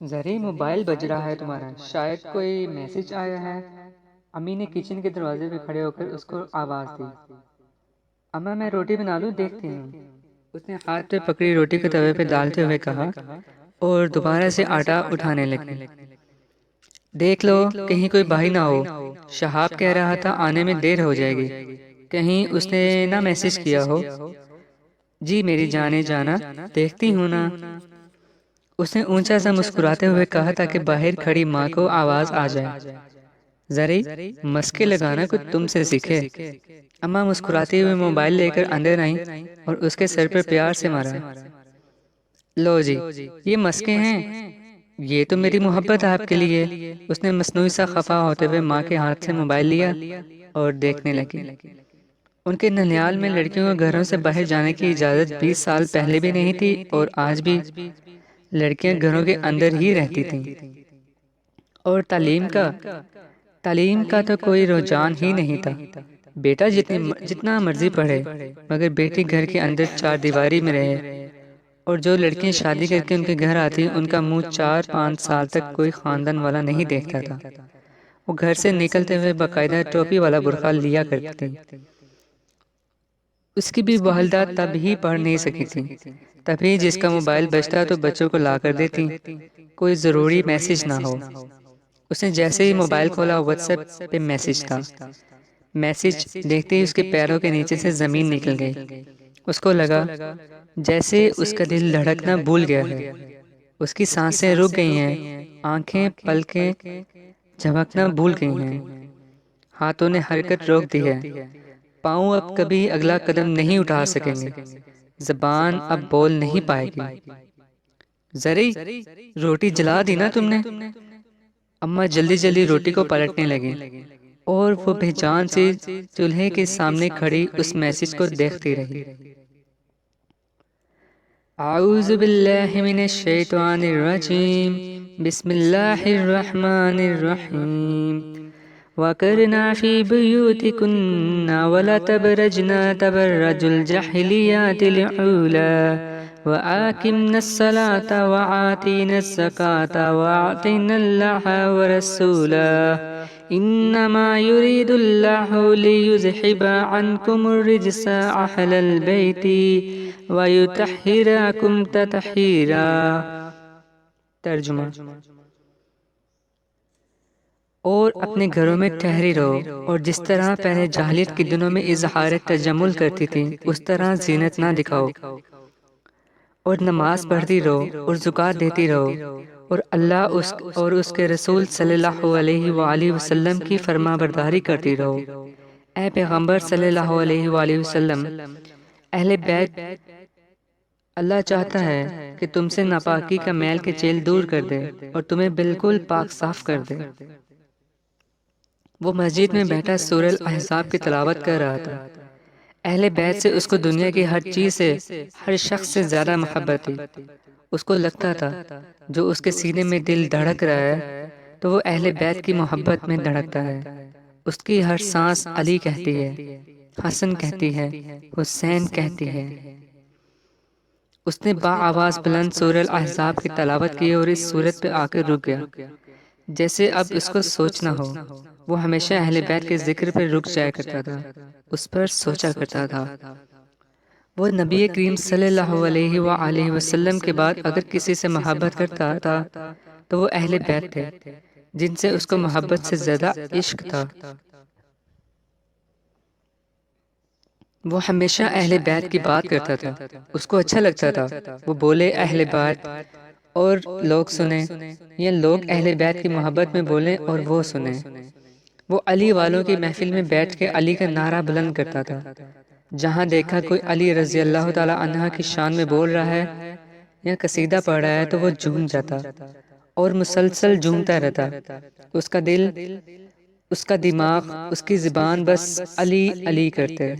زری mobile بج رہا ہے تمہارا، شاید کوئی میسج آیا ہے۔ امی نے کچن کے دروازے پہ کھڑے ہو کر اس کو آواز دی۔ اما میں روٹی بنا لوں، دیکھتی ہوں۔ اس نے ہاتھ پہ پکڑی روٹی کو توے پہ ڈالتے ہوئے کہا اور دوبارہ سے آٹا اٹھانے لگی۔ دیکھ لو کہیں کوئی بھائی نہ ہو، شہاب کہہ رہا تھا آنے میں دیر ہو جائے گی، کہیں اس نے نہ میسج کیا ہو۔ جی میری جانے جانا، دیکھتی ہوں نا۔ اس نے اونچا سا مسکراتے ہوئے کہا تاکہ باہر کھڑی ماں کو آواز آ جائے۔ زری مسکے لگانا کچھ تم سے سیکھے۔ اماں مسکراتے ہوئے موبائل لے کر اندر آئیں اور اس کے سر پر پیار سے مارا۔ لو جی، یہ مسکے ہیں، یہ تو میری محبت ہے آپ کے لیے۔ اس نے مصنوعی سا خفا ہوتے ہوئے ماں کے ہاتھ سے موبائل لیا اور دیکھنے لگی۔ ان کے ننیال میں لڑکیوں کو گھروں سے باہر جانے کی اجازت 20 سال پہلے بھی نہیں تھی، اور آج بھی لڑکیاں گھروں کے اندر ہی رہتی تھیں۔ اور تعلیم کا تو کوئی رجحان ہی نہیں تھا۔ بیٹا جتنا مرضی پڑھے، مگر بیٹی گھر کے اندر چار دیواری میں رہے۔ اور جو لڑکیاں شادی کر کے ان کے گھر آتی ان کا منہ 4-5 سال تک کوئی خاندان والا نہیں دیکھتا تھا۔ وہ گھر سے نکلتے ہوئے باقاعدہ ٹوپی والا برقع لیا کرتی تھی۔ اس کی بھی والدہ تب ہی پڑھ نہیں سکی تھی، تبھی جس کا موبائل بجتا تو بچوں کو لا کر دیتی، کوئی ضروری میسج نہ ہو۔ اس نے جیسے ہی موبائل کھولا واٹس ایپ پہ میسج تھا۔ میسج دیکھتے ہی اس کے پیروں کے نیچے سے زمین نکل گئی۔ اس کو لگا جیسے اس کا دل دھڑکنا بھول گیا ہے۔ اس کی سانسیں رک گئی ہیں، آنکھیں پلکیں جھپکنا بھول گئی ہیں، ہاتھوں نے حرکت روک دی ہے۔ پاؤں اب کبھی اگلا قدم نہیں اٹھا سکیں گے، زبان اب بول نہیں پائے گی۔ زری روٹی جلا دی نا تم نے؟ اماں جلدی جلدی روٹی کو پلٹنے لگی اور وہ بے جان سے چولہے کے سامنے کھڑی اس میسج کو دیکھتی رہی۔ اعوذ باللہ من الشیطان الرجیم، بسم اللہ الرحمن الرحیم۔ وَقَرْنَا فِي بُيُوتِكُنَّ وَلَا تَبَرَّجْنَا تَبَرَّجَ الْجَاهِلِيَّةِ الْأُولَىٰ وَأَقِمْنَا الصَّلَاةَ وَآتِينَا الزَّكَاةَ وَأَطِعْنَا اللَّهَ وَرَسُولَهُ إِنَّمَا يُرِيدُ اللَّهُ لِيُذْهِبَ عَنكُمُ الرِّجْسَ أَهْلَ الْبَيْتِ وَيُطَهِّرَكُمْ تَطْهِيرًا۔ ترجمہ: اور اپنے گھروں میں ٹھہری رہو، اور جس طرح پہلے جاہلیت کے دنوں میں اظہار تجمل کرتی تھی اس طرح زینت نہ دکھاؤ، اور نماز پڑھتی رہو اور زکوٰۃ دیتی رہو، اور اللہ اور اس کے رسول صلی اللہ علیہ وآلہ وسلم کی فرما برداری کرتی رہو۔ اے پیغمبر صلی اللہ علیہ وآلہ وسلم، اہل بیت، اللہ چاہتا ہے کہ تم سے ناپاکی کا میل کے چیل دور کر دے اور تمہیں بالکل پاک صاف کر دے۔ وہ مسجد میں بیٹھا سورہ الاحزاب کی تلاوت کر رہا تھا۔ اہل بیت سے اس کو دنیا کی ہر چیز سے، ہر شخص سے زیادہ محبت تھی۔ اس کو لگتا تھا جو اس کے سینے میں دل دھڑک رہا ہے تو وہ اہل بیت کی محبت میں دھڑکتا ہے۔ اس کی ہر سانس علی کہتی ہے، حسن کہتی ہے، حسین کہتی ہے۔ اس نے آواز بلند سورہ الاحزاب کی تلاوت کی اور اس صورت پہ آ کر رک گیا، جیسے اب اس کو سوچنا ہو۔ وہ ہمیشہ اہل بیت کے ذکر پہ رک جایا کرتا تھا، اس پر سوچا کرتا تھا۔ وہ نبی کریم صلی اللہ علیہ وآلہ وسلم کے بعد اگر کسی سے محبت کرتا تھا تو وہ اہل بیت تھے، جن سے اس کو محبت سے زیادہ عشق تھا۔ وہ ہمیشہ اہل بیت کی بات کرتا تھا، اس کو اچھا لگتا تھا وہ بولے اہل بیت اور لوگ سنیں، یا لوگ اہل بیت کی محبت میں بولیں اور وہ سنیں۔ وہ علی والوں کی محفل میں بیٹھ کے علی کا نعرہ بلند کرتا تھا۔ جہاں دیکھا کوئی علی رضی اللہ تعالی عنہ کی شان میں بول رہا ہے یا قصیدہ پڑھ رہا ہے تو وہ جھوم جاتا اور مسلسل جھومتا رہتا۔ اس کا دل، اس کا دماغ، اس کی زبان بس علی علی کرتے۔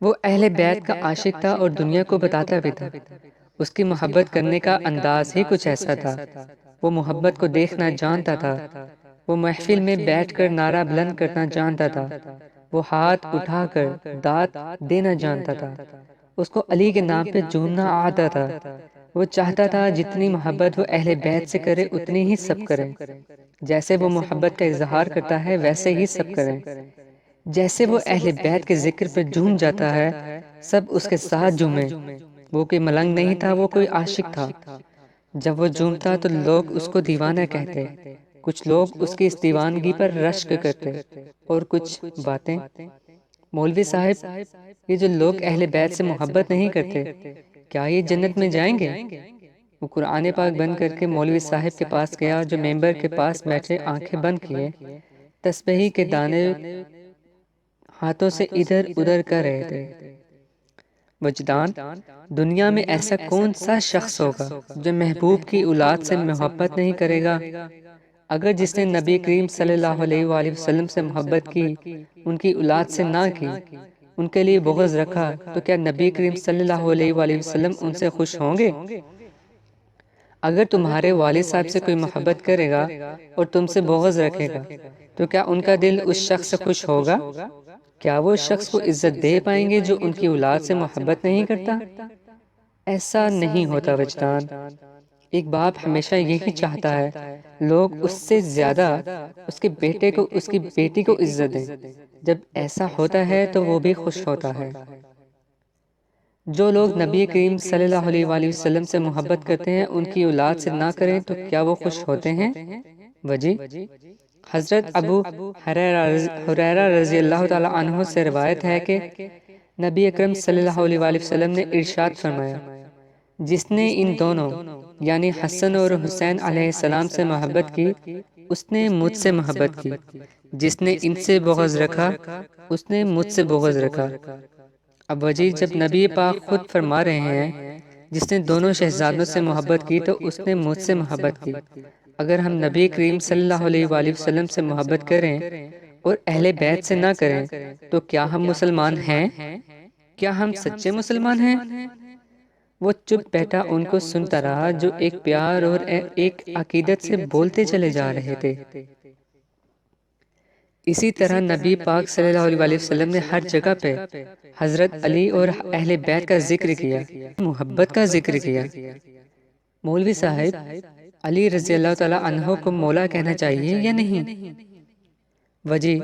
وہ اہل بیت کا عاشق تھا اور دنیا کو بتاتا بھی تھا۔ اس کی محبت کرنے کا انداز ہی کچھ ایسا تھا۔ وہ محبت کو دیکھنا جانتا تھا، وہ محفل میں بیٹھ کر نعرہ بلند کرنا جانتا تھا، وہ ہاتھ اٹھا کر داد دینا جانتا تھا، اس کو علی کے نام پہ جھومنا آتا تھا۔ وہ چاہتا تھا جتنی محبت وہ اہل بیت سے کرے اتنی ہی سب کریں، جیسے وہ محبت کا اظہار کرتا ہے ویسے ہی سب کریں۔ جیسے وہ اہل بیت کے ذکر پہ جھوم جاتا ہے، سب اس کے ساتھ جھومیں۔ وہ کوئی ملنگ نہیں تھا، وہ کوئی عاشق تھا۔ جب وہ جھومتا تو لوگ اس کو دیوانہ کہتے، کچھ لوگ اس کی اس دیوانگی پر رشک کرتے، اور کچھ باتیں۔ مولوی صاحب، یہ جو لوگ اہل بیت سے محبت نہیں کرتے، کیا یہ جنت میں جائیں گے؟ وہ قرآن پاک بند کر کے مولوی صاحب کے پاس گیا، جو ممبر کے پاس بیٹھے آنکھیں بند کیے تسبیح کے دانے ہاتھوں سے ادھر ادھر کر رہے تھے۔ وجدان، دنیا میں ایسا کون سا شخص ہوگا جو محبوب کی اولاد سے محبت نہیں کرے گا؟ اگر جس نے نبی کریم صلی اللہ علیہ وآلہ وسلم سے محبت کی، ان کی اولاد سے نہ کی، ان کے لیے بغض رکھا، تو کیا نبی کریم صلی اللہ علیہ وآلہ وسلم ان سے خوش ہوں گے؟ اگر تمہارے والد صاحب سے کوئی محبت کرے گا اور تم سے بغض رکھے گا، تو کیا ان کا دل اس شخص سے خوش ہوگا؟ کیا وہ شخص کو عزت دے پائیں گے جو ان کی اولاد سے محبت نہیں کرتا؟ ایسا نہیں ہوتا وجدان۔ ایک باپ ہمیشہ یہی چاہتا ہے لوگ اس سے زیادہ اس کے بیٹے کو، اس کی بیٹی کو عزت دیں۔ جب ایسا ہوتا ہے تو وہ بھی خوش ہوتا ہے۔ جو لوگ نبی کریم صلی اللہ علیہ وآلہ وسلم سے محبت کرتے ہیں ان کی اولاد سے نہ کریں تو کیا وہ خوش ہوتے ہیں؟ وجہ، حضرت ابو ہریرہ رضی اللہ تعالی عنہ سے روایت ہے کہ نبی اکرم صلی اللہ علیہ وآلہ وسلم نے ارشاد فرمایا، جس نے ان دونوں یعنی حسن اور حسین علیہ السلام سے محبت کی، اس نے مجھ سے محبت کی۔ جس نے ان سے بغض رکھا، اس نے مجھ سے بغض رکھا۔ اب وجہ، جب نبی پاک خود فرما رہے ہیں جس نے دونوں شہزادوں سے محبت کی تو اس نے مجھ سے محبت کی، اگر ہم نبی کریم صلی اللہ علیہ وآلہ وسلم سے محبت کریں اور اہل بیت سے نہ کریں تو کیا ہم مسلمان ہیں؟ کیا ہم سچے مسلمان ہیں؟ وہ چپ بیٹھا ان کو سنتا رہا جو ایک پیار اور ایک عقیدت سے بولتے چلے جا رہے تھے۔ اسی طرح نبی پاک صلی اللہ علیہ وآلہ وسلم نے ہر جگہ پہ حضرت علی اور اہل بیت کا ذکر کیا، محبت کا ذکر کیا۔ مولوی صاحب، علی رضی اللہ تعالی عنہ کو مولا کہنا چاہیے یا نہیں؟ وجہ،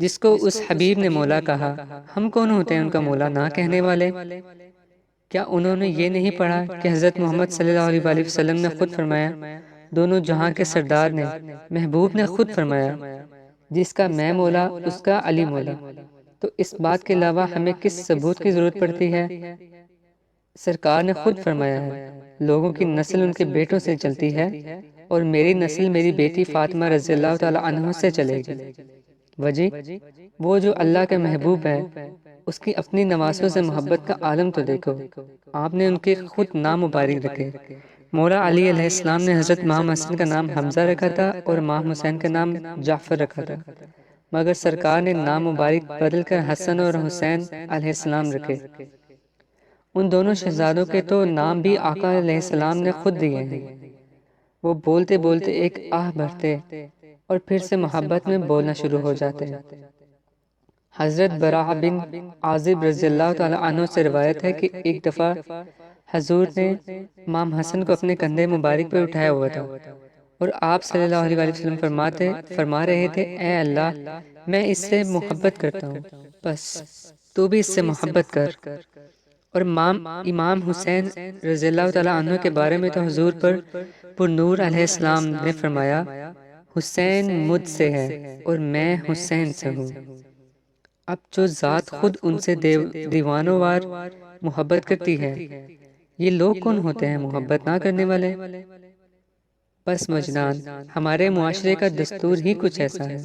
جس کو اس حبیب نے مولا کہا، ہم کون ہوتے ہیں ان کا مولا نہ کہنے والے؟ کیا انہوں نے یہ نہیں پڑھا کہ حضرت محمد صلی اللہ علیہ وآلہ وسلم نے خود فرمایا، دونوں جہاں کے سردار نے، محبوب نے خود فرمایا، جس کا میں مولا اس کا علی مولا؟ تو اس بات کے علاوہ ہمیں کس ثبوت کی ضرورت پڑتی ہے؟ سرکار نے خود فرمایا ہے، لوگوں کی نسل ان کے بیٹوں سے چلتی ہے اور میری نسل میری بیٹی فاطمہ رضی اللہ تعالی عنہ سے چلے گی۔ وجہ، وہ جو اللہ کے محبوب ہے اس کی اپنی نواسوں سے محبت کا عالم تو دیکھو۔ آپ نے ان کے خود نام مبارک رکھے۔ مولا علی علیہ السلام نے حضرت امام حسن کا نام حمزہ رکھا تھا اور امام حسین کا نام جعفر رکھا تھا، مگر سرکار نے نام مبارک بدل کر حسن اور حسین علیہ السلام رکھے۔ ان دونوں شہزادوں کے تو نام بھی آقا علیہ السلام نے خود دیے ہیں۔ وہ بولتے بولتے ایک آہ بھرتے اور پھر سے محبت میں بولنا شروع ہو جاتے ہیں۔ حضرت براء بن عازب رضی اللہ تعالی عنہ سے روایت ہے کہ ایک دفعہ حضور نے امام حسن کو اپنے کندھے مبارک پہ اٹھایا ہوا تھا اور آپ صلی اللہ علیہ وآلہ وسلم فرما رہے تھے، اے اللہ، میں اس سے محبت کرتا ہوں، بس تو بھی اس سے محبت کر۔ اور امام حسین رضی اللہ تعالیٰ عنہ کے بارے میں تو حضور پر نور علیہ السلام نے فرمایا، حسین مجھ سے ہے اور میں حسین سے ہوں۔ اب جو ذات خود ان سے دیوانوں وار محبت کرتی ہے، یہ لوگ کون ہوتے ہیں محبت نہ کرنے والے؟ بس وجدان، ہمارے معاشرے کا دستور ہی کچھ ایسا ہے۔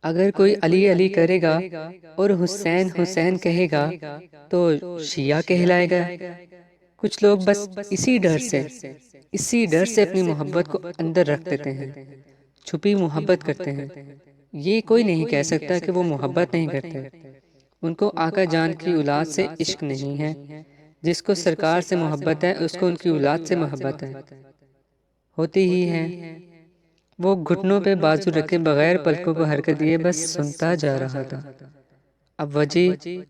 اگر کوئی علی علی کرے گا اور حسین حسین کہے گا تو شیعہ کہلائے گا۔ کچھ لوگ بس اسی ڈر سے اپنی محبت کو اندر رکھ دیتے ہیں، چھپی محبت کرتے ہیں۔ یہ کوئی نہیں کہہ سکتا کہ وہ محبت نہیں کرتے۔ ان کو آقا جان کی اولاد سے عشق نہیں ہے۔ جس کو سرکار سے محبت ہے اس کو ان کی اولاد سے محبت ہے، ہوتی ہی ہے۔ وہ گھٹنوں پہ بازو رکھے بغیر پلکوں کو حرکت دیے بس سنتا جا رہا تھا۔ اب وجی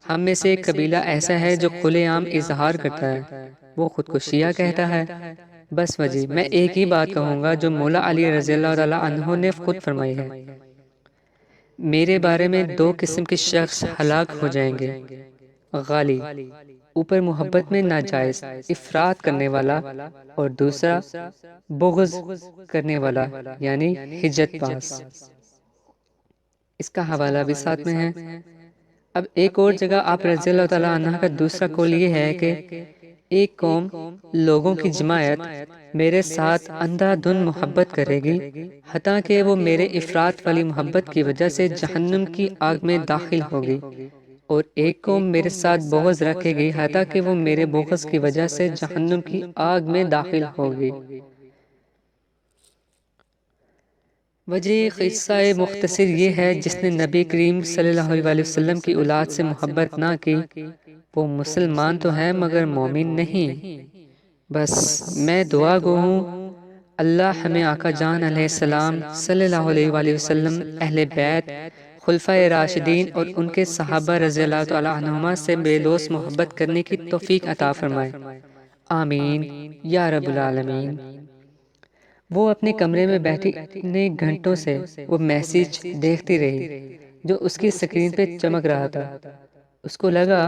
ہم میں سے ایک قبیلہ ایسا ہے جو کھلے عام اظہار کرتا ہے، وہ خود کو شیعہ کہتا ہے۔ بس وجی میں ایک ہی بات کہوں گا جو مولا علی رضی اللہ تعالیٰ عنہ نے خود فرمائی ہے، میرے بارے میں دو قسم کے شخص ہلاک ہو جائیں گے، غالی، اوپر محبت میں ناجائز افراط کرنے والا، اور دوسرا بغض کرنے والا یعنی حجت باز۔ اس کا حوالہ بھی ساتھ میں ہے۔ اب ایک اور جگہ آپ رضی اللہ تعالیٰ عنہ کا دوسرا قول یہ ہے کہ ایک قوم لوگوں کی جماعت میرے ساتھ اندھا دھند محبت کرے گی حتیٰ کہ وہ میرے افراط والی محبت کی وجہ سے جہنم کی آگ میں داخل ہوگی، اور ایک قوم میرے ساتھ بغض رکھے گی حتیٰ کہ وہ میرے بغض کی وجہ سے جہنم کی آگ میں داخل ہوگی۔ وجہ قصہ مختصر یہ ہے، جس نے نبی کریم صلی اللہ علیہ وسلم کی اولاد سے محبت نہ کی وہ مسلمان تو ہے مگر مومن نہیں۔ بس میں دعا گو ہوں اللہ ہمیں آقا جان علیہ السلام صلی اللہ علیہ وآلہ وسلم، اہل بیت، خلفائے راشدین اور ان کے صحابہ رضی اللہ تعالیٰ عنہما سے بے لوث محبت کرنے کی توفیق عطا فرمائے، آمین یا رب العالمین۔ وہ اپنے کمرے میں بیٹھی اتنے گھنٹوں سے وہ میسیج دیکھتی رہی جو اس کی سکرین پہ چمک رہا تھا۔ اس کو لگا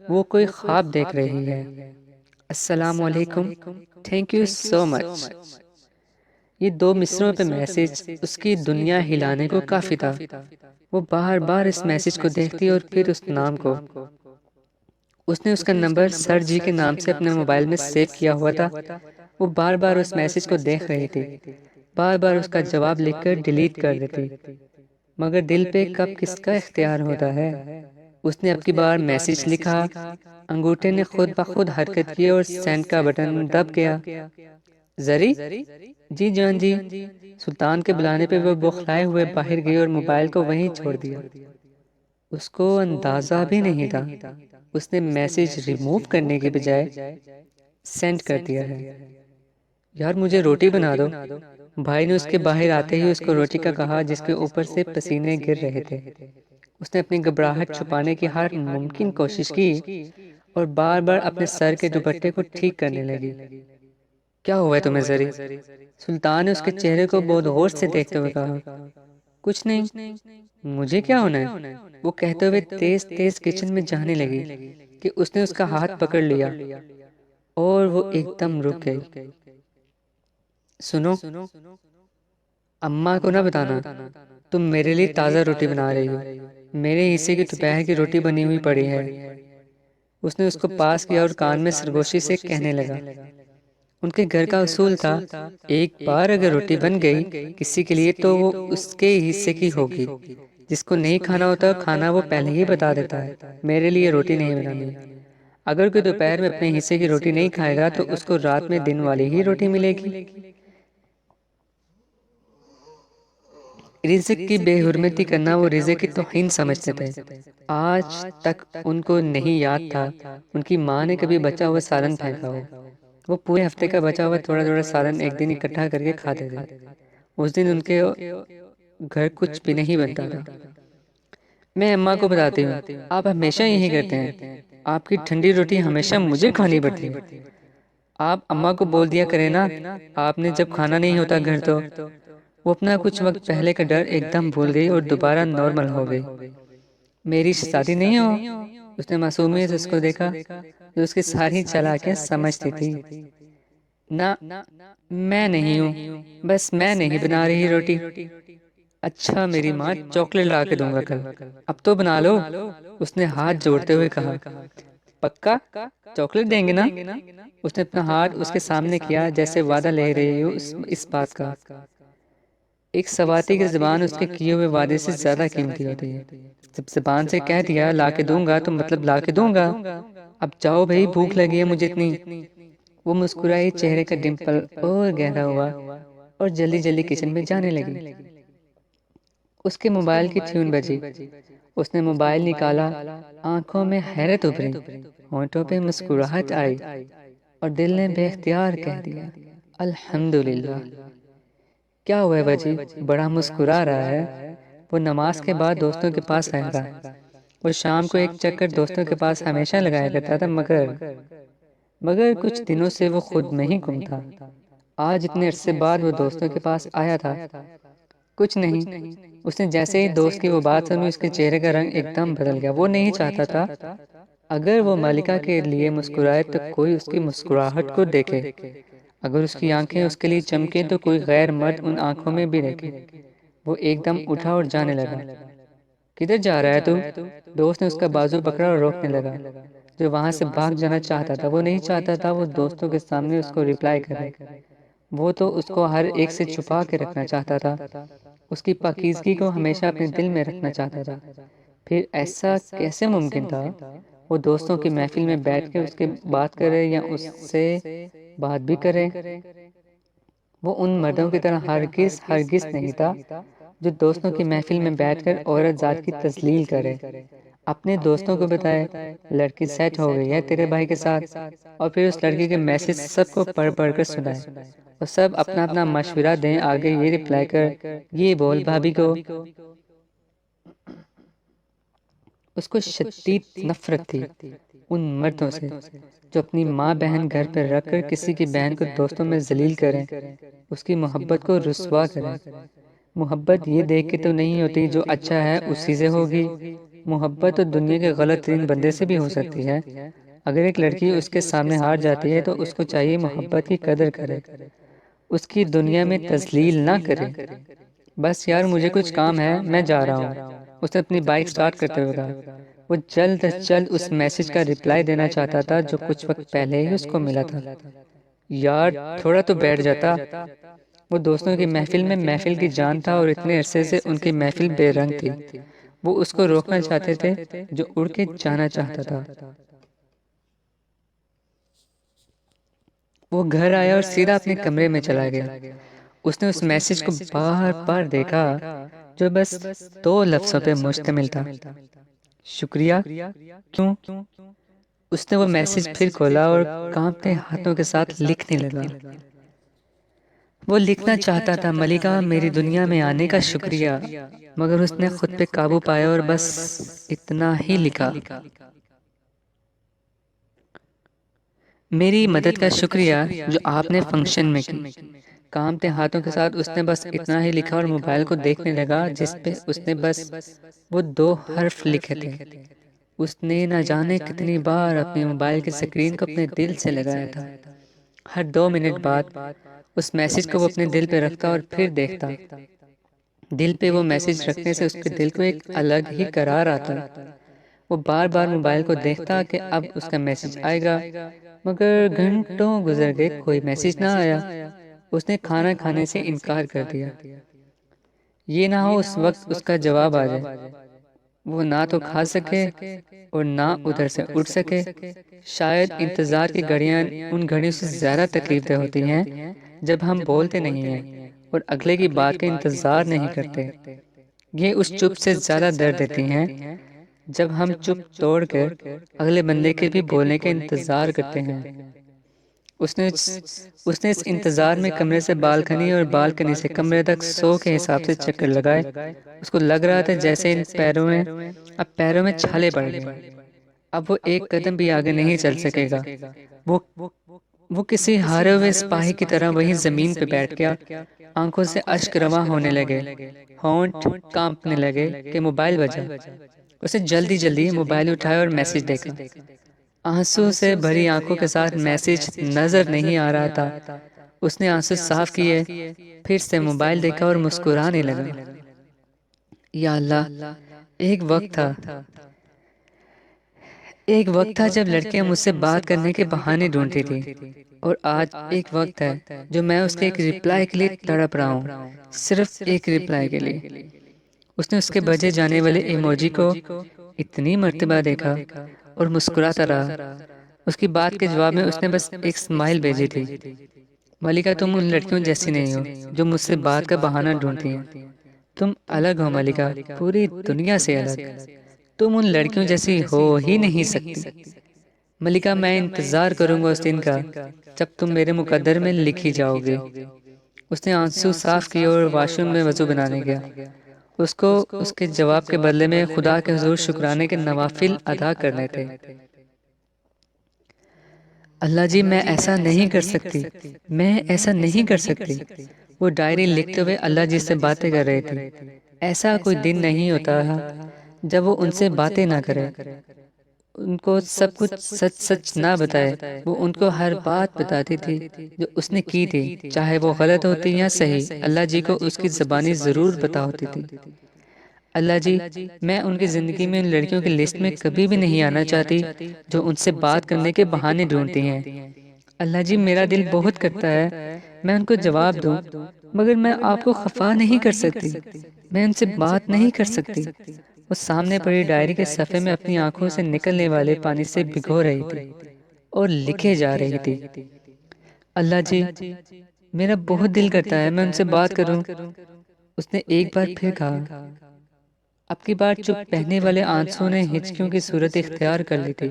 وہ کوئی خواب دیکھ رہی ہے۔ السلام علیکم، تھینک یو سو مچ۔ یہ دو مصروں پہ میسیج اس کی دنیا ہلانے کو کافی تھا۔ وہ بار بار اس میسیج کو دیکھتی اور پھر اس نام کو۔ اس نے اس کا نمبر سر جی کے نام سے اپنے موبائل میں سیو کیا ہوا تھا۔ وہ بار بار اس میسیج کو دیکھ رہی تھی، بار بار اس کا جواب لکھ کر ڈیلیٹ کر دیتی، مگر دل پہ کب کس کا اختیار ہوتا ہے۔ اس نے اب کی بار میسیج لکھا، انگوٹھے نے خود بخود حرکت کی اور سینڈ کا بٹن دب گیا۔ زری؟ جی جان جی۔ سلطان کے بلانے پہ وہ بوکھلائے ہوئے باہر گئی اور موبائل کو وہیں چھوڑ دیا۔ اس کو اندازہ بھی نہیں تھا، اس نے میسیج ریموو کرنے کی بجائے سینڈ کر دیا ہے۔ یار مجھے روٹی بنا دو۔ بھائی نے اس کے باہر آتے ہی اس کو روٹی کا کہا جس کے اوپر سے پسینے گر رہے تھے۔ اس نے اپنی گھبراہٹ چھپانے کی ہر ممکن کوشش کی اور بار بار اپنے سر کے دوپٹے کو ٹھیک کرنے لگی۔ کیا ہوا ہے تمہیں زری؟ سلطان نے اس کے چہرے کو بہت غور سے دیکھتے ہوئے کہا، کچھ نہیں، مجھے کیا ہونا ہے؟ وہ کہتے ہوئے تیز تیز کچن میں جانے لگی کہ اس نے اس کا ہاتھ پکڑ لیا اور وہ ایک دم رک گئی۔ سنو، اماں کو نہ بتانا تم میرے لیے تازہ روٹی بنا رہی ہو، میرے حصے کی دوپہر کی روٹی بنی ہوئی پڑی ہے۔ اس نے اس کو پاس کیا اور کان میں سرگوشی سے کہنے لگا، ان کے گھر کا اصول تھا ایک بار اگر روٹی بن گئی کسی کے لیے تو وہ اس کے حصے کی ہوگی، جس کو نہیں کھانا ہوتا کھانا وہ پہلے ہی بتا دیتا ہے، میرے لیے روٹی نہیں بنانی۔ اگر کوئی دوپہر میں اپنے حصے کی روٹی نہیں کھائے گا تو اس کو رات میں دن والی ہی روٹی ملے گی۔ رزق کی بے حرمتی کرنا وہ رزق کی توہین سمجھتے تھے۔ آج تک ان کو نہیں یاد تھا ان کی ماں نے کبھی بچا ہوا سالن پھینکا ہو۔ وہ پورے ہفتے کا بچا ہوا تھوڑا تھوڑا سالن ایک دن اکٹھا کر کے کھاتے تھے۔ اس دن ان کے گھر کچھ بھی نہیں بنتا تھا۔ میں اماں کو بتاتی ہوں، آپ ہمیشہ یہی کرتے ہیں، آپ کی ٹھنڈی روٹی ہمیشہ مجھے کھانی پڑتی ہے۔ آپ اماں کو بول دیا کریں نا، آپ نے جب کھانا نہیں ہوتا گھر تو۔ وہ اپنا کچھ وقت پہلے کا ڈر ایک دم بھول گئی اور دوبارہ نارمل ہو گئی۔ میری شادی نہیں ہو؟ اس نے معصومیت سے اس کو دیکھا جو اس کی ساری چالاکیاں سمجھتی تھی۔ نہ، میں نہیں ہوں، بس میں نہیں بنا رہی روٹی۔ اچھا میری ماں چاکلیٹ لا کے دوں گا کل، اب تو بنا لو۔ اس نے ہاتھ جوڑتے ہوئے کہا، پکا چاکلیٹ دیں گے نا؟ اس نے اپنا ہاتھ اس کے سامنے کیا جیسے وعدہ لے رہی ہو اس بات کا۔ ایک سواتی کی زبان اس کے کیے ہوئے وعدے سے زیادہ قیمتی ہوتی ہے۔ جب زبان سے کہہ دیا لا کے دوں گا تو مطلب لا کے دوں گا۔ اب جاؤ بھائی، بھوک لگی ہے مجھے اتنی۔ وہ مسکرائی، چہرے کا ڈمپل اور گہرا ہوا اور جلدی جلدی کچن میں جانے لگی۔ اس کے موبائل کی ٹیون بجی، اس نے موبائل نکالا، آنکھوں میں حیرت ابھری، ہونٹوں پہ مسکراہٹ آئی اور دل نے بے اختیار کہہ دیا، الحمدللہ۔ کیا ہوا ہے بجی؟ بڑا مسکرا رہا ہے۔ وہ نماز کے بعد دوستوں کے پاس آیا تھا۔ وہ شام کو ایک چکر دوستوں کے پاس ہمیشہ لگایا کرتا تھا، مگر کچھ دنوں سے وہ خود میں ہی گم تھا۔ آج اتنے عرصے بعد وہ دوستوں کے پاس آیا تھا۔ کچھ نہیں، اس نے جیسے ہی دوست کی وہ بات سنی، اس کے چہرے کا رنگ ایک دم بدل گیا۔ وہ نہیں چاہتا تھا اگر وہ ملکہ کے لیے مسکرائے تو کوئی اس کی مسکراہٹ کو دیکھے، اگر اس کی آنکھیں اس کے لیے چمکیں تو کوئی غیر مرد ان آنکھوں میں بھی دیکھے۔ وہ ایک دم اٹھا اور جانے لگا۔ کدھر جا رہا ہے تو؟ دوست نے اس کا بازو پکڑا اور روکنے لگا۔ جو وہاں سے بھاگ جانا چاہتا تھا، وہ نہیں چاہتا تھا وہ دوستوں کے سامنے اس کو ریپلائی کرے۔ وہ تو اس کو ہر ایک سے چھپا کے رکھنا چاہتا تھا، اس کی پاکیزگی کو ہمیشہ اپنے دل میں رکھنا چاہتا تھا۔ پھر ایسا کیسے ممکن تھا وہ دوستوں کی محفل میں بیٹھ کے اس کے بات کرے یا اس سے بات بھی کرے؟ وہ ان مردوں کی طرح ہرگز نہیں تھا جو دوستوں کی محفل میں بیٹھ کر عورت ذات کی تذلیل کرے، اپنے دوستوں کو بتائے لڑکی سیٹ ہو گئی ہے تیرے بھائی کے ساتھ، اور پھر اس لڑکی کے میسج سب کو پڑھ کر سنائے، اور سب اپنا اپنا مشورہ دیں، آگے یہ ریپلائی کر، یہ بول بھابھی کو۔ اس کو شدید نفرت تھی ان مردوں سے جو اپنی ماں بہن گھر پر رکھ کر کسی کی بہن کو دوستوں میں ذلیل کریں، اس کی محبت کو رسوا کریں۔ محبت یہ دیکھ کے تو نہیں ہوتی جو اچھا ہے اسی سے ہوگی، محبت تو دنیا کے غلط ترین بندے سے بھی ہو سکتی ہے۔ اگر ایک لڑکی اس کے سامنے ہار جاتی ہے تو اس کو چاہیے محبت کی قدر کرے، اس کی دنیا میں تذلیل نہ کرے۔ بس یار مجھے کچھ کام ہے، میں جا رہا ہوں، اس نے اپنی بائک سٹارٹ کرتے ہوئے کہا۔ وہ جلد از جلد اس میسج کا ریپلائی دینا چاہتا تھا جو کچھ وقت پہلے ہی اس کو ملا تھا۔ یار تھوڑا تو بیٹھ جاتا۔ وہ دوستوں کی محفل میں محفل کی جان تھا اور اتنے عرصے سے ان کی محفل بے رنگ تھی۔ وہ اس کو روکنا چاہتے تھے جو اڑ کے جانا چاہتا تھا۔ وہ گھر آیا اور سیدھا اپنے کمرے میں چلا گیا۔ اس نے اس میسج کو بار بار دیکھا جو بس 2 لفظوں پہ مشتمل تھا، شکریہ۔ کیوں؟ اس نے وہ میسج پھر کھولا اور کانپتے ہاتھوں کے ساتھ لکھنے لگا۔ وہ لکھنا چاہتا تھا ملکہ میری دنیا میں آنے کا شکریہ، مگر اس نے خود پہ قابو پایا اور بس اتنا ہی لکھا، میری مدد کا شکریہ جو آپ نے فنکشن میں کی۔ کانپتے ہاتھوں کے ساتھ اس نے بس اتنا ہی لکھا اور موبائل کو دیکھنے لگا جس پہ اس نے بس وہ 2 حرف لکھے تھے۔ اس نے نہ جانے کتنی بار اپنے موبائل کی سکرین کو اپنے دل سے لگایا تھا۔ ہر 2 منٹ بعد اس میسج کو وہ اپنے دل پہ رکھتا اور پھر دیکھتا۔ دل پہ وہ میسج رکھنے سے اس کے دل کو ایک الگ ہی قرار آتا۔ وہ بار بار موبائل کو دیکھتا کہ اب اس کا میسج آئے گا، مگر گھنٹوں گزر گئے کوئی میسج نہ آیا۔ اس نے کھانا کھانے سے انکار کر دیا، یہ نہ ہو اس وقت اس کا جواب آ جائے۔ وہ نہ تو کھا سکے اور نہ ادھر سے اٹھ سکے۔ شاید انتظار کی گھڑیاں ان گھڑیوں سے زیادہ تکلیف دہ ہوتی ہیں جب ہم بولتے نہیں ہیں اور اگلے کی بات کا انتظار نہیں کرتے۔ یہ اس چپ سے زیادہ درد دیتی ہیں جب ہم چپ توڑ کر اگلے بندے کے بھی بولنے کا انتظار کرتے ہیں۔ اس نے اس انتظار میں کمرے سے بالکنی اور بالکنی سے کمرے تک 100 کے حساب سے چکر لگائے۔ اس کو لگ رہا تھا جیسے ان پیروں میں چھالے پڑ گئے، اب وہ ایک قدم بھی آگے نہیں چل سکے گا۔ وہ کسی ہارے ہوئے سپاہی کی طرح وہیں زمین پہ بیٹھ گیا۔ آنکھوں سے اشک رواں ہونے لگے، ہونٹ کانپنے لگے کہ موبائل بجا۔ اسے جلدی موبائل اٹھایا اور میسج دیکھا۔ آنسو سے بھری آنکھوں کے ساتھ میسج نظر نہیں آ رہا تھا۔ اس نے آنسو صاف کیے، پھر سے موبائل دیکھا اور مسکرانے لگا۔ یا اللہ، ایک وقت تھا جب لڑکیاں مجھ سے بات کرنے کے بہانے ڈھونڈتی تھی، اور آج ایک وقت ہے جو میں اس کے ایک ریپلائی کے لیے تڑپ رہا ہوں، صرف ایک ریپلائی کے لیے۔ اس نے اس کے بجے جانے والے ایموجی کو اتنی مرتبہ دیکھا اور مسکراتا رہا۔ اس کی بات کے جواب میں اس نے بس ایک اسمائل بھیجی تھی۔ ملکہ تم ان لڑکیوں جیسی نہیں ہو جو مجھ سے بات کا بہانہ ڈھونڈتی ہیں، تم الگ ہو ملکہ، پوری دنیا سے الگ۔ تم ان لڑکیوں جیسی ہو ہی نہیں سکتی۔ ملکہ میں انتظار کروں گا اس دن کا جب تم میرے مقدر میں لکھی جاؤ گے۔ اس نے آنسو صاف کیے اور واش روم میں وضو بنانے گیا۔ اس کو اس کے جواب کے بدلے میں خدا کے حضور شکرانے کے نوافل ادا کرنے تھے۔ اللہ جی میں ایسا نہیں کر سکتی، میں ایسا نہیں کر سکتی۔ وہ ڈائری لکھتے ہوئے اللہ جی سے باتیں کر رہی تھی۔ ایسا کوئی دن نہیں ہوتا جب وہ ان سے باتیں نہ کرے، ان کو سب کچھ سچ سچ نہ بتائے۔ وہ ان کو ہر بات بتاتی تھی جو اس نے کی تھی، چاہے وہ غلط ہوتی یا صحیح۔ اللہ جی کو اس کی زبانی ضرور پتہ ہوتی تھی۔ اللہ جی میں ان کی زندگی میں ان لڑکیوں کی لسٹ میں کبھی بھی نہیں آنا چاہتی جو ان سے بات کرنے کے بہانے ڈھونڈتی ہیں۔ اللہ جی میرا دل بہت کرتا ہے میں ان کو جواب دوں، مگر میں آپ کو خفا نہیں کر سکتی، میں ان سے بات نہیں کر سکتی۔ وہ سامنے پڑی ڈائری کے صفحے میں اپنی آنکھوں سے نکلنے والے پانی سے بھگو رہی تھی اور لکھے جا رہی تھی۔ اللہ جی میرا بہت دل کرتا ہے میں ان سے بات کروں۔ اس نے ایک بار پھر کہا۔ اب کی بار چپ پہنے والے آنسوں نے ہچکیوں کی صورت اختیار کر لی تھی۔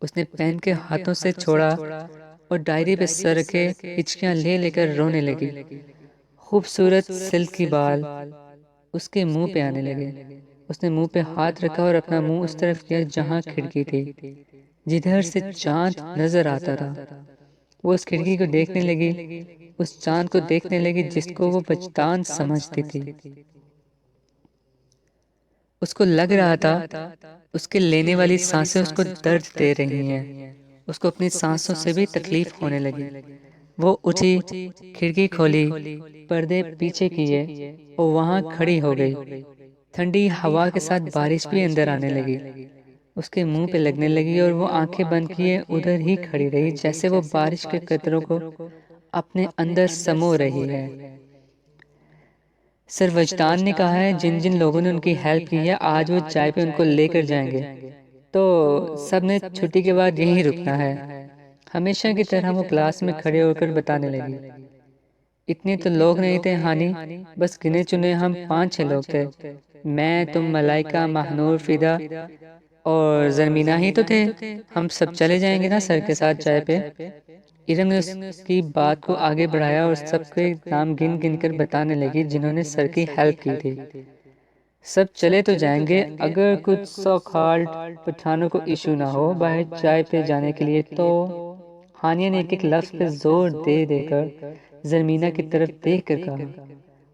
اس نے پین کے ہاتھوں سے چھوڑا اور ڈائری پہ سر رکھے ہچکیاں لے لے کر رونے لگی۔ خوبصورت سلکی بال اس کے منہ پہ آنے لگے۔ اس نے منہ پہ ہاتھ رکھا اور اپنا منہ اس طرف کیا جہاں کھڑکی تھی، جدھر سے چاند نظر آتا تھا۔ وہ اس کھڑکی کو دیکھنے لگی، اس چاند کو دیکھنے لگی جس کو وہ بچتان سمجھتی تھی۔ اس کو لگ رہا تھا اس کے لینے والی سانسیں اس کو درد دے رہی ہیں۔ اس کو اپنی سانسوں سے بھی تکلیف ہونے لگی۔ وہ اٹھی، کھڑکی کھولی، پردے پیچھے کیے اور وہاں کھڑی ہو گئی۔ ٹھنڈی ہوا کے ساتھ بارش بھی اندر آنے لگی، اس کے منہ پہ لگنے لگی اور وہ آنکھیں بند کیے ادھر ہی کھڑی رہی جیسے وہ بارش کے قطروں کو اپنے اندر سمو رہی ہے۔ سر وجدان نے کہا ہے جن جن لوگوں نے ان کی ہیلپ کی ہے آج وہ چائے پہ ان کو لے کر جائیں گے، تو سب نے چھٹی کے بعد یہیں رکنا ہے۔ ہمیشہ کی طرح وہ کلاس میں کھڑے ہو کر بتانے لگی۔ اتنے تو لوگ نہیں تھے ہانی، بس گنے چنے ہم 5-6 لوگ تھے۔ میں، تم، ملائکہ، ماہنور، فدا اور زرمینہ ہی تو تھے۔ ہم سب چلے جائیں گے نا سر کے ساتھ چائے پہ۔ ارم نے اس کی بات کو آگے بڑھایا اور سب کے نام گن گن کر بتانے لگی جنہوں نے سر کی ہیلپ کی تھی۔ سب چلے تو جائیں گے اگر کچھ سو کھالڈ پٹھانوں کو ایشو نہ ہو باہر چائے پہ جانے کے لیے تو۔ ہانیہ نے ایک ایک لفظ پہ زور دے دے کر زرمینہ کی طرف دیکھ کر کہا۔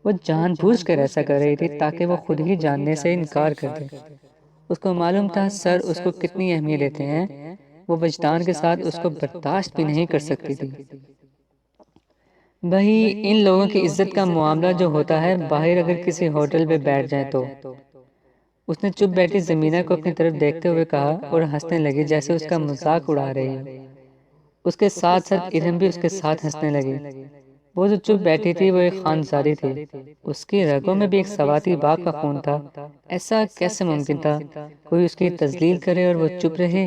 وہ جان بوجھ کر ایسا کر رہی تھی تاکہ وہ خود ہی جاننے سے انکار کر دے۔ اس کو معلوم تھا سر اس کو کتنی اہمیت دیتے ہیں، وہ وجدان کے ساتھ اس کو برداشت بھی نہیں کر سکتی تھی۔ بھئی ان لوگوں کی عزت کا معاملہ جو ہوتا ہے باہر اگر کسی ہوٹل پہ بیٹھ جائیں تو۔ اس نے چپ بیٹھی زمینہ کو اپنی طرف دیکھتے ہوئے کہا اور ہنسنے لگی جیسے اس کا مذاق اڑا رہی ہو۔ اس کے ساتھ ساتھ ارم بھی اس کے ساتھ ہنسنے لگی۔ وہ جو چپ بیٹھی تھی وہ ایک خانزادی تھی، اس کی رگوں میں بھی ایک سواتی باغ کا خون تھا۔ ایسا کیسے ممکن تھا کوئی اس کی تذلیل کرے اور وہ چپ رہے؟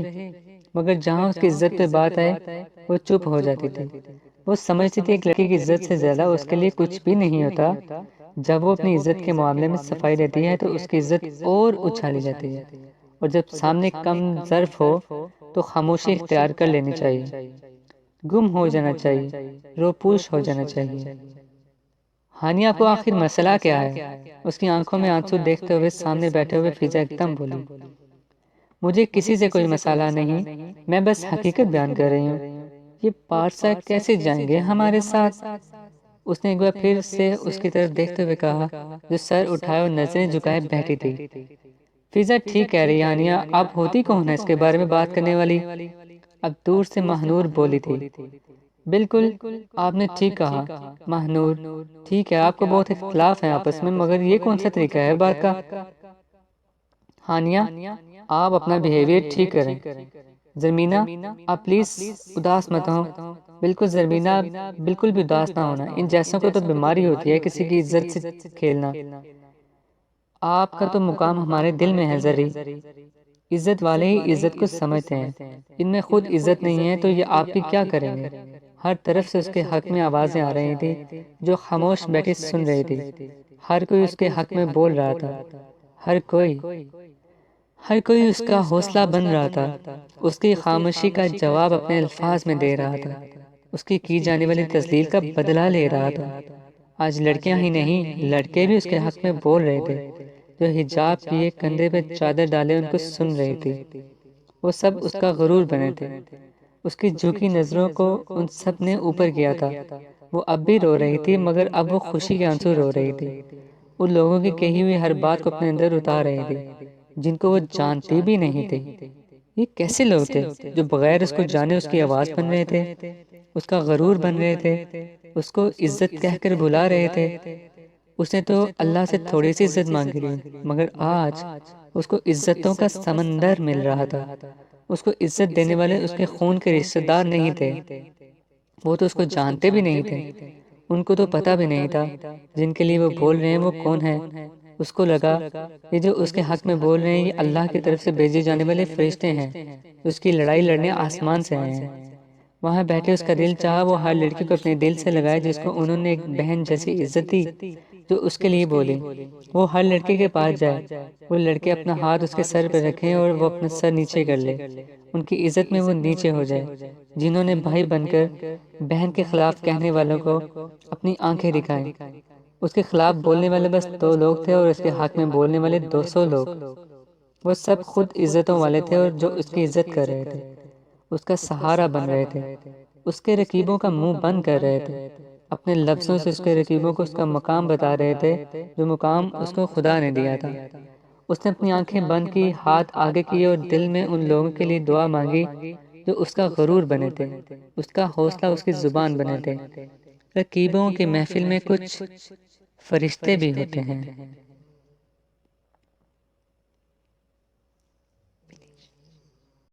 مگر جہاں اس کی عزت پہ بات آئے وہ چپ ہو جاتی تھی۔ وہ سمجھتی تھی ایک لڑکی کی عزت سے زیادہ اس کے لیے کچھ بھی نہیں ہوتا۔ جب وہ اپنی عزت کے معاملے میں صفائی دیتی ہے تو اس کی عزت اور اچھالی جاتی ہے، اور جب سامنے کم ظرف ہو تو خاموشی اختیار کر لینی چاہیے، گم ہو جانا چاہیے، روپوش ہو جانا چاہیے۔ ہانیہ کو آخر مسئلہ کیا ہے؟ اس کی آنکھوں میں آنسو دیکھتے ہوئے سامنے بیٹھے ہوئے فضا ایک دم بولی۔ مجھے کسی سے کوئی مسئلہ نہیں، میں بس حقیقت بیان کر رہی ہوں۔ یہ پارسا کیسے جائیں گے ہمارے ساتھ؟ اس نے ایک بار پھر سے اس کی طرف دیکھتے ہوئے کہا جو سر اٹھائے اور نظریں جھکائے بیٹھی تھی۔ فضا ٹھیک کہہ رہی ہانیہ، اب ہوتی کون ہے اس کے بارے میں بات کرنے والی؟ اب دور سے ماہنور بولی تھی۔ بالکل آپ نے ٹھیک کہا ماہنور، ٹھیک ہے آپ کو بہت اختلاف ہے آپس میں، مگر یہ کون سا طریقہ ہے بات کا؟ ہانیہ آپ اپنا بیہیویئر ٹھیک کریں۔ زرمینہ آپ پلیز اداس مت ہوں۔ بالکل زرمینہ بالکل بھی اداس نہ ہونا، ان جیسوں کو تو بیماری ہوتی ہے کسی کی عزت سے کھیلنا۔ آپ کا تو مقام ہمارے دل میں ہے زری۔ عزت والے ہی عزت کو سمجھتے ہیں، ان میں خود عزت نہیں ہے تو یہ آپ کی کیا کریں گے؟ ہر طرف سے اس کے حق میں آوازیں آ رہی تھی جو خاموش بیٹھی سن رہی تھی۔ ہر کوئی اس کے حق میں بول رہا تھا، ہر کوئی اس کا حوصلہ بن رہا تھا، اس کی خاموشی کا جواب اپنے الفاظ میں دے رہا تھا، اس کی جانے والی تذلیل کا بدلہ لے رہا تھا۔ آج لڑکیاں ہی نہیں لڑکے بھی اس کے حق میں بول رہے تھے، جو حجاب کیے کندھے پہ چادر ڈالے ان کو سن رہی تھی۔ وہ سب اس کا غرور بنے تھے۔ اس کی جھکی نظروں کو ان سب نے اوپر کیا تھا۔ وہ اب بھی رو رہی تھی، مگر اب وہ خوشی کے آنسو رو رہی تھی۔ ان لوگوں کی کہی ہوئی ہر بات کو اپنے اندر اتار رہی تھی، جن کو وہ جانتی بھی نہیں تھی۔ یہ کیسے لوگ تھے جو بغیر اس کو جانے اس کی آواز بن رہے تھے، اس کا غرور بن رہے تھے، اس کو عزت کہہ کر بلا رہے تھے؟ اس نے تو اللہ سے تھوڑی سی عزت مانگی لی، مگر آج اس کو عزتوں کا سمندر مل رہا تھا۔ اس کو عزت دینے والے اس کے خون کے رشتہ دار نہیں تھے، وہ تو اس کو جانتے بھی نہیں تھے، ان کو تو پتہ بھی نہیں تھا جن کے لیے وہ بول رہے ہیں وہ کون ہیں۔ اس کو لگا یہ جو اس کے حق میں بول رہے ہیں یہ اللہ کی طرف سے بھیجے جانے والے فرشتے ہیں، اس کی لڑائی لڑنے آسمان سے آئے ہیں۔ وہاں بیٹھے اس کا دل چاہا وہ ہر لڑکی کو اپنے دل سے لگائے جس کو انہوں نے ایک بہن جیسی عزت دی، جو اس کے لیے بولی۔ وہ ہر لڑکے کے پاس جائے، وہ لڑکے اپنا ہاتھ اس کے سر پہ رکھیں اور وہ اپنا سر نیچے کر لے، ان کی عزت میں وہ نیچے ہو جائے۔ جنہوں نے بھائی بن کر بہن کے خلاف کہنے والوں کو اپنی آنکھیں دکھائیں۔ اس کے خلاف بولنے والے بس 2 لوگ تھے اور اس کے حق میں بولنے والے 200 لوگ۔ وہ سب خود عزتوں والے تھے اور جو اس کی عزت کر رہے تھے، اس کا سہارا بن رہے تھے، اس کے رقیبوں کا منہ بند کر رہے تھے، اپنے لفظوں سے اس کے رقیبوں کو اس کا مقام بتا رہے تھے جو مقام اس کو خدا نے دیا تھا۔ اس نے اپنی آنکھیں بند کی، ہاتھ آگے کیے اور دل میں ان لوگوں کے لیے دعا مانگی جو اس کا غرور بنے تھے، اس کا حوصلہ اس کی زبان بنے تھے۔ رقیبوں کی محفل میں کچھ فرشتے بھی ہوتے ہیں۔